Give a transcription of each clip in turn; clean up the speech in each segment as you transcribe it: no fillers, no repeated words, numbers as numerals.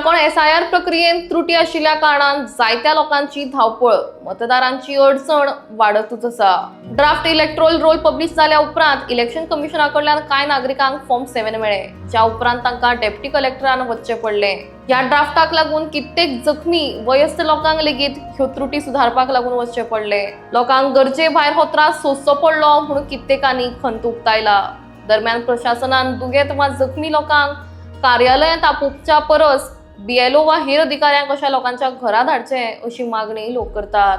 Canacona SIR प्रक्रियेत त्रुटी आशिल्ल्या कारणान जायत्या लोकांची धावपळ, मतदारांची अडचण वाडतच आसा। ड्राफ्ट इलेक्टोरल रोल पब्लिश जाल्या उपरांत इलेक्शन कमिशनाकडल्यान कांय नागरिकांक फॉर्म 7 मेळ्ळे, ज्या उपरांत तांकां डेप्टी कलेक्टरान वचचें पडलें। ह्या ड्राफ्टाक लागून कित्येक जखमी वयस्क लोकांक लेगीत ह्यो त्रुटी सुधारपाक लागून वचचें पडलें। लोकांक गरजे भायर हो त्रास सोंसचो पडलो म्हणून कित्येकांनी खंत उक्तायला। दरम्यान प्रशासनान दुयेंत वा जखमी लोकांक कार्यालयांत आपोवच्या परस BLO वा हेर अधिकाऱ्यांक अशा लोकांच्या घरा धाडचे अशी मागणी लोक करतात।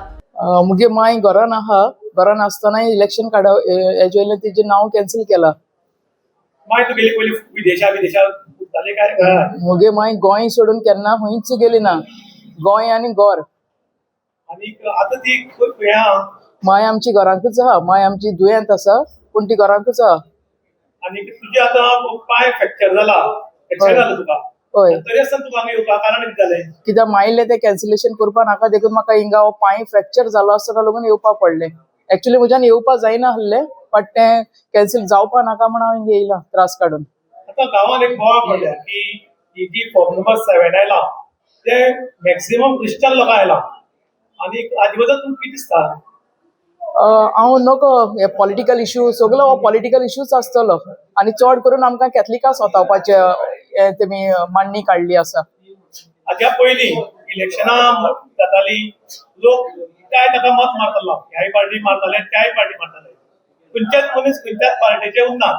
मुगे माय घरान आहा, घरान आसतना इलेक्शन हेजे वयलें तिजें नांव कॅन्सल केला। माय तू गेली पयली विदेशात जाले काय? मुगे माय गोंय सोडून केन्ना खंयच गेली ना, गोंय आनी गोर। आणि आता ती खंय आहा? माय आमची घरांकच आहा, माय आमची दुयेंत आसा पूण ती घरांकच आहा। आणि तुझे आता पाय फ्रॅक्चर जाला, फ्रॅक्चर झालं तुका? हय। तरी आसतना तुका हांगा येवपा कारण कितें जालें? कित्याक मायले ते कॅन्सलेशन करपा नाका, देखून म्हाका हिंगा हो पांय फ्रॅक्चर जालो आसतना लागून येवपा पडलें। एक्चुअली म्हज्यान येवपा जायना आहलें, बट तें कॅन्सल जावपा नाका म्हण हांव हिंगा येयला त्रास काडून। आता गांवांत एक बोवाळ पडल्या की ही जी फॉर्म नंबर 7 आयला ते मॅक्सिमम क्रिश्चन लोकां आयला आणि हाजे बद्दल तुमकां कितें दिसता? हांव नको हे पॉलिटिकल इश्यू, सगळो हो पॉलिटिकल इश्यूच आसतलो आनी चड करून आमकां कॅथलिकां स्वतावपाचे तेमी मांडणी काडली आसा। हाच्या पयलीं इलेक्शनां जाताली, लोक काय ताका मत मारतालो, ह्याय पार्टी मारताले त्याय पार्टी मारताले। खंयच्याच मनीस खंयच्याच पार्टीचे उरना,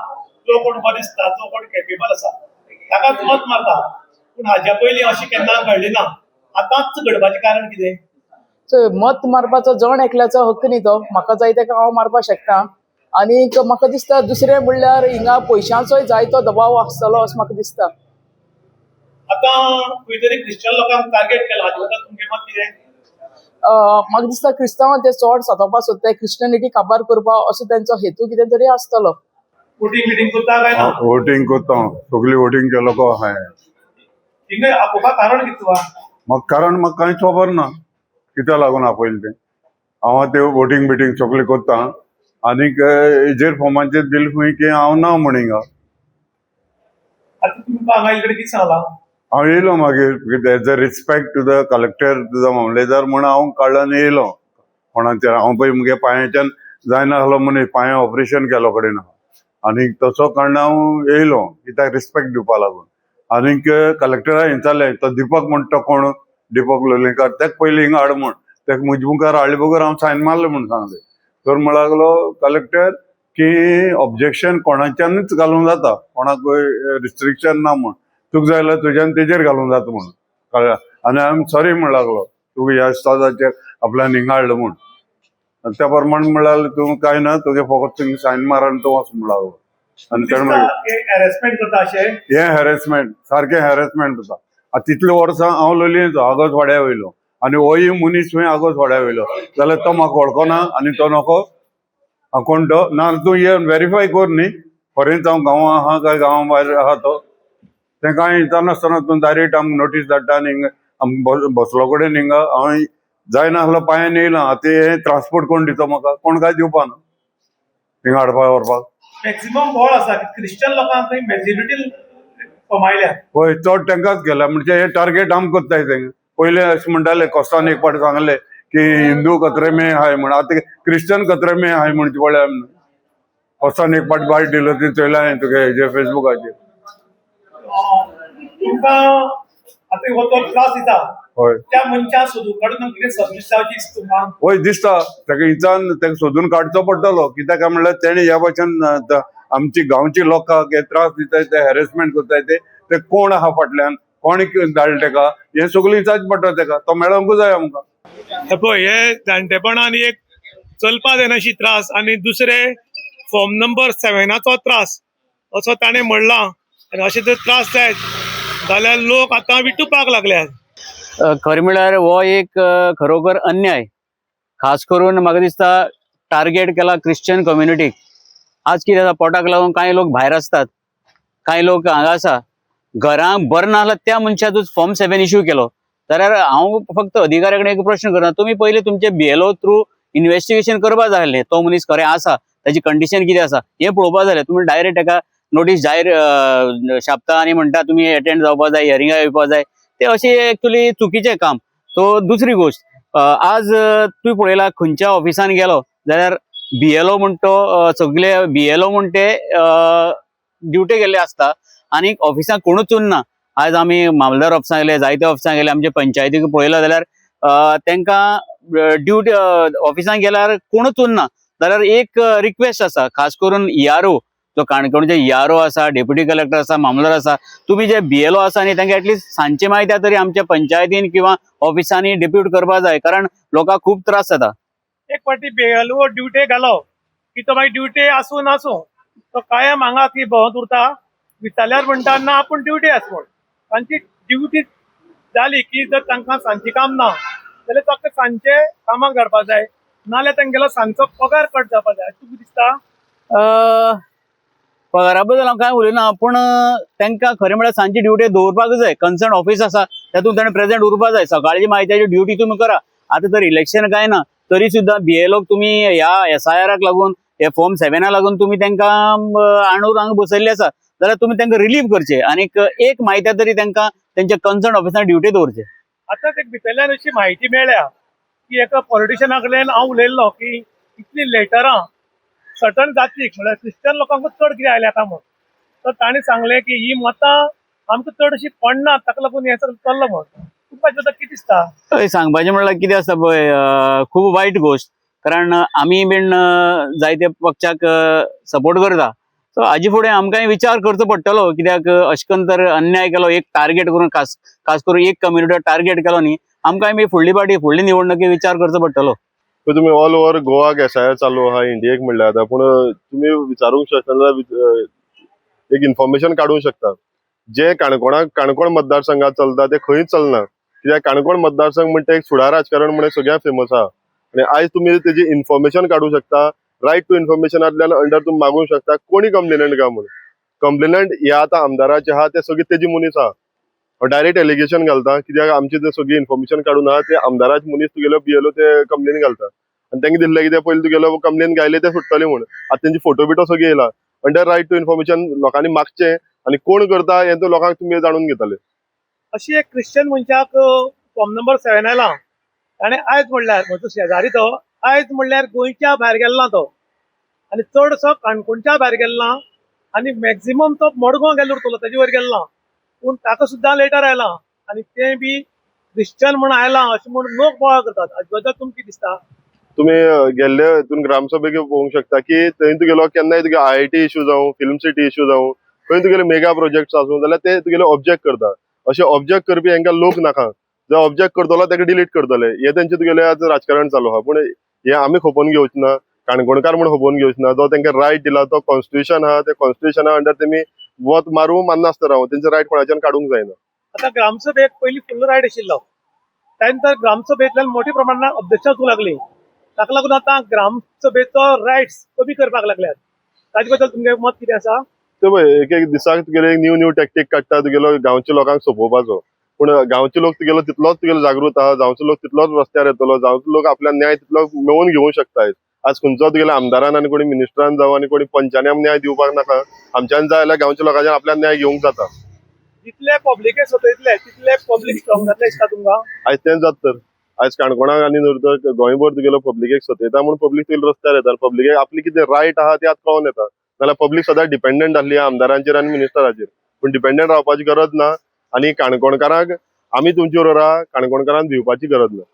जो कोण बरो दिसता, जो कोण कॅपेबल आसा ताकाच मत मारता। पूण हाच्या पयलीं अशें केन्ना घडलें ना। आतांच घडपाचें कारण कितें? मत मारपाचो जण एकल्याचो हक्क न्ही तो, म्हाका जाय तेका हांव मारपाक शकता। आनी म्हाका दिसता दुसरें म्हणल्यार हिंगा पयशांचोय जायतो दबाव आसतलो अशें म्हाका दिसता। आता खंय तरी क्रिश्चन लोकांक टार्गेट केला, हाजे बद्दल तुमचें मत कितें? म्हाका दिसता क्रिस्तांवां ते चड सतावपाक सोदताय, क्रिश्चनिटी काबार करपा असो तेंचो हेतू कितें तरी आसतलो। वोटिंग बिटिंग करता काय ना? वोटिंग करता, सगळी वोटिंग केलो को हाय। हिंगा आपोवपा कारण कितें तुका? म्हाका कारण म्हाका कांयच खबर ना कित्याक लागून आपयलें तें। हांव ते वोटिंग बिटिंग सगळें करता आनीक हेजेर फॉर्माचेर दिलें खंय की हांव ना म्हण हिंगा। आतां तुमकां हांगा इकडे कितें सांगलां? हांव येयलो मागीर as a respect to the collector to the mamledar म्हण हांव काडून येयलो कोणाचेर। हांव पळय मुगे पांयाच्यान जायना आहलो मनीस, पांय ऑपरेशन केलो कडेन आनीक तसो कारण हांव येयलो कित्याक रिस्पेक्ट दिवपा लागून। आनीक कलेक्टरान विचारलें तो दिपक म्हणटा तो कोण, दिपक लोलयेकर, तेका पयलीं हिंगा हाड म्हण। तेका म्हजे मुखार हाडले बगर हांव सायन मारलें म्हण सांगलें। तर म्हणूंक लागलो कलेक्टर की ऑब्जेक्शन कोणाच्यानूच घालूंक जाता, कोणाकूय रिस्ट्रिक्शन ना म्हण, तुका जाय जाल्यार तुज्यान तेजेर घालूंक जाता म्हण। कळ्ळें? आनी आय एम सॉरी म्हणूंक लागलो तुका ह्या स्टॉजाचेर आपल्यान हिंगा हाडलो म्हण। त्या प्रमाणे म्हणूंक लागलो तूं कांय ना, तुगे फकत थिंगा सायन मार आनी तूं वच म्हणूंक लागलो। आनी तेणें मागीर हॅरेसमेंट करता अशें? हे हॅरेसमेंट, सारकें हॅरेसमेंट जाता। तितले वर्सां हांव लोलयेंचो आगोज वाड्या वयलो आनी होय मनीस खंय आगोज वाड्या वयलो जाल्यार तो म्हाका वळखना आनी तो नको कोण तो ना, तूं ये व्हेरीफाय कर न्ही खरेंच हांव गांवां आहा काय गांवा भायर आहा तो, तें कांय विचारनासतना तूं डायरेक्ट आमकां नोटीस धाडटा आनी हिंगा बसलो कडेन हिंगा हांव जायना आहलो पांयान येयलां। आतां हे ट्रान्सपोर्ट कोण दिता म्हाका? कोण काय दिवपा ना हिंगा हाडपाक व्हरपाक। मॅक्सिमम बोळ आसा क्रिश्चन लोकांक थंय मेजॉरिटी कमायल्या। होय, चड तेंकाच केला म्हणजे हे टार्गेट आमकां कोत्ताय तेंगे। पयले अशें म्हणटाले, कोस्तान एक पाटी सांगले की हिंदू खतरे में हाय म्हण, आतां क्रिश्चन खतरे में हाय म्हणचे पळय आमी। कोस्तान एक पाटी बायट दिलो ती चोयला हांवें तुगे हेजेर फेसबुकाचेर। तुमकां आतां हो तो त्रास दिता, होय त्या मनशाक सोदून काडून कितें सर्वीस जावची दिसता तुमकां? होय दिसता, तेका हिंचान तेका सोदून काडचो पडटलो कित्याक काय म्हणल्यार तेणें ह्या भाशेन आमची गांवची लोकांक हे त्रास दिताय ते हॅरेसमेंट करताय ते कोण आहा फाटल्यान, कोणी धाडले तेका, हें सगळें विचारचें पडटा तेका। तो मेळोंकूच जाय आमकां। पळय हे जाणटेपणान एक चलपा जायना अशी त्रास आनी दुसरे फॉर्म नंबर 7चो त्रास असो ताणें म्हणलां आनी अशे जर त्रास जायत जाल्यार लोक आतां विटुपाक लागल्यात। खरें म्हळ्यार हो एक खरोखर अन्याय, खास करून म्हाका दिसता टार्गेट केला क्रिश्चन कम्युनिटीक। आज कितें जाता, पोटाक लागून कांय लोक भायर आसतात, कांय लोक हांगा आसा, घरांक बरें ना जाल्यार त्या मनशाचोच फॉर्म 7 इश्यू केलो। जाल्यार हांव फक्त अधिकाऱ्या कडेन एक प्रश्न करता, तुमी पयलीं तुमचे BLO थ्रू इन्व्हेस्टिगेशन करपा जाय आसलें, तो मनीस खरें आसा, ताची कंडिशन कितें आसा हें पळोवपा जाय। तुमी डायरेक्ट ताका नोटीस जाहीर छापता आनी म्हणटा तुमी एटेंड जावपा जाय, हियरिंगाक येवपा जाय, ते अशें एक्चुअली चुकीचें काम. सो दुसरी गोष्ट आज तुवें पळयला खंयच्या ऑफिसान गेलो जाल्यार BLO म्हण तो सगळे BLO म्हण ते ड्युटी गेल्ले आसता आनी ऑफिसांत कोणूच उरना. आज आमी मामलेदार ऑफिसांत गेले, जायत्या ऑफिसांत गेले, आमचे पंचायतीक पळयलो जाल्यार तांकां ड्युटी ऑफिसांत गेल्यार कोणूच उरना. जाल्यार एक रिक्वेस्ट आसा, खास करून ERO जो काणकोणचे ERO आसा, डेप्युटी कलेक्टर आसा, मामलेदार आसा, तुम्ही जे BLO आसा न्ही तांकां एटलीस्ट सांजचे मायत्या तरी आमच्या पंचायतीन किंवा ऑफिसांनी डेप्यूट करपा जाय, कारण लोकांक खूब त्रास जाता. एक फावटी BLO ड्युटी घालो की तो मागीर ड्युटी आसूं नासूं तो कायम हांगा की भोंवत उरता. विचारल्यार म्हणटा ना आपूण ड्युटी आसा म्हण. तांची ड्युटी जाली की जर तांकां सांजची काम ना जाल्यार ताका सांजचे कामाक धाडपा जाय, नाल्यार तांगेलो सांजचो पगार कट जावपा जाय. तुका दिसता? पगारा बद्दल हांव कांय उलयना, पूण तांकां खरें म्हळ्यार सांजची ड्युटी दवरपाक जाय. कन्सर्न ऑफिस आसा तातूंत ताणें प्रेझेंट उरपा जाय. सकाळची मायत्याची ड्युटी तुमी करा. आतां तर इलेक्शन काय ना तरी सुद्दां BLO तुमी ह्या SIR लागून हे फॉर्म 7 लागून तुमी तांकां आणून हांगा बसयल्ले आसा जाल्यार तुमी तांकां रिलीव करचे आनी एक मायत्या तरी तांकां तेंच्या कन्सर्न ऑफिसान ड्युटी दवरचे. आतांच एक भितरल्यान अशी म्हायती मेळ्ळ्या की एका पॉलिटिशियना कडल्यान हांव उलयल्लो की इतली लेटरां सर्टन जातीक म्हळ्यार क्रिश्चन लोकांकूच चड कितें आयल्या काय म्हण. तर ताणें सांगलें की ही मतां आमकां चड अशी पडनात ताका लागून हें सगळें चल्लां म्हण. तुका ताचें कितें दिसता? हय, सांगपाचें म्हणल्यार कितें आसता पळय, खूब वायट गोश्ट, कारण आमी बीन जायत्या पक्षाक सपोर्ट करता. सो हाजे फुडें आमकांय विचार करचो पडटलो, कित्याक अशें करून तर अन्याय केलो, एक टार्गेट करून खास करून एक कम्युनिटी टार्गेट केलो न्ही, आमकांय बी फुडली निवडणुकी विचार करचो पडटलो. तुम्ही ऑल ओव्हर गोवाक SIR चालू आहा, इंडियेक म्हणल्यार आतां, पूण तुम्ही विचारूंक शकता, एक इन्फॉर्मेशन काडूंक शकता. जे काणकोण मतदारसंघात चलता ते खंयच चलना, कित्याक काणकोण मतदारसंघ म्हणटा एक सुडार राजकारण म्हणून सगळ्यात फेमस आहा. आनी आयज तुम्ही तेजी इन्फॉर्मेशन काडूंक शकता. रायट टू इन्फॉर्मेशनांतल्यान अंडर तुम्ही मागूंक शकता कोणी कंप्लेनंट काय म्हणून. कंप्लेनंट हे आतां आमदाराचे आहा ते सगळे तेजी मनीस आहा. डायरेक्ट एलिगेशन घालता, कित्याक आमची ते सगळी इन्फॉर्मेशन काडून आहा ते आमदाराचे मनीस तुगेलो BLO ते कंप्लेन घालता. आनी तांकां दिल्ले कितें पयलीं तुगेलो कंप्लेन गायले ते सुट्टले म्हणून. आतां तेंची फोटो बिटो सगळी येयला. अंडर रायट टू इन्फॉर्मेशन लोकांनी मागचें आनी कोण करता हें तो लोकांक तुमी जाणून घेतले. अशी एक क्रिश्चन मनशाक फॉर्म नंबर 7 आयला. ताणें आयज म्हणल्यार म्हजो शेजारी तो आयज म्हणल्यार गोंयच्या भायर गेल्लो तो आनी चडसो काणकोणच्या भायर गेल्लो आनी मॅक्झिमम तो मडगांव गेल्लो उरतलो ताजे वयर गेल्लो. पूण ताका सुद्दां लेटर आयलां आनी तें बी क्रिश्चन म्हूण आयलां अशें म्हूण लोक बोवाळ करतात. हाजे बद्दल तुमकां कितें दिसता? तुम्ही गेल्ले हितून ग्रामसभेक पळोवंक शकता की थंय तुगेलो केन्नाय तुगे IIT इश्यू जावं, फिल्म सिटी इश्यू जावं, खंय तुगेले मेगा प्रोजेक्ट आसूं जाल्यार ते तुगेले ऑब्जेक्ट करता. अशे ऑब्जेक्ट करपी हांकां लोक नाका. जो ऑब्जेक्ट करतलो ताका डिलीट करतले. हे तेंचे तुगेले आज राजकारण चालू आहा. पूण हे आमी खपोवन घेवचे ना, काणकोणकार म्हूण खपोवन घेवचे ना. जो तांकां रायट दिला तो कॉन्स्टिट्युशन आहा, त्या कॉन्स्टिट्युशना अंडर तेमी वत मारूं मान्नासतना रावं. तेंचे रायट कोणाच्यान काडूंक जायना. आतां ग्रामसभेक पयलीं फुल रायट आशिल्लो, त्यानंतर ग्रामसभेंतल्यान मोठ्या प्रमाणात ऑब्जेक्शन येवंक लागली. ताका लागून आतां ग्रामसभेचो रायट्स कमी करपाक लागल्यात. ताजे बद्दल तुमचें मत कितें आसा? ते पळय एक दिसाक तुगेले न्यू टॅक्टीक काडटा तुगेलो गांवच्या लोकांक सोपोवपाचो. पूण गांवचे लोक तुगेलो तितलोच तुगेलो जागृत आहा, गांवचो लोक तितलोच रस्त्यार येतलो, गांवचो लोक आपल्याक न्याय तितलो मेळोवन घेवंक शकता. आज खंयचो तुगेलो आमदारान आनी कोणी मिनिस्टरान जावं आनी कोणी पंचांनी आमी न्याय दिवपाक नाका. आमच्यान जाय जाल्यार गांवच्या लोकांच्यान आपल्याक न्याय घेवंक जाता. जितले पब्लिकेक सतयतले तितले पब्लीक स्ट्रॉंग जातले दिसता तुमकां? आयज तें जात तर. आयज काणकोणाक आनी तर गोंयभर तुगेलो पब्लिकेक सतयता म्हूण पब्लीक तुगेलो रस्त्यार येता. पब्लिकेक आपली कितें रायट आहा ते आतां कळोन येता. नाल्यार पब्लीक सदांच डिपेंडंट आसली आमदारांचेर आनी मिनिस्टरांचेर. पूण डिपेंडंट रावपाची गरज ना आनी काणकोणकारांक आमी तुमचे बरोबर आहा, काणकोणकारांक भिवपाची गरज ना.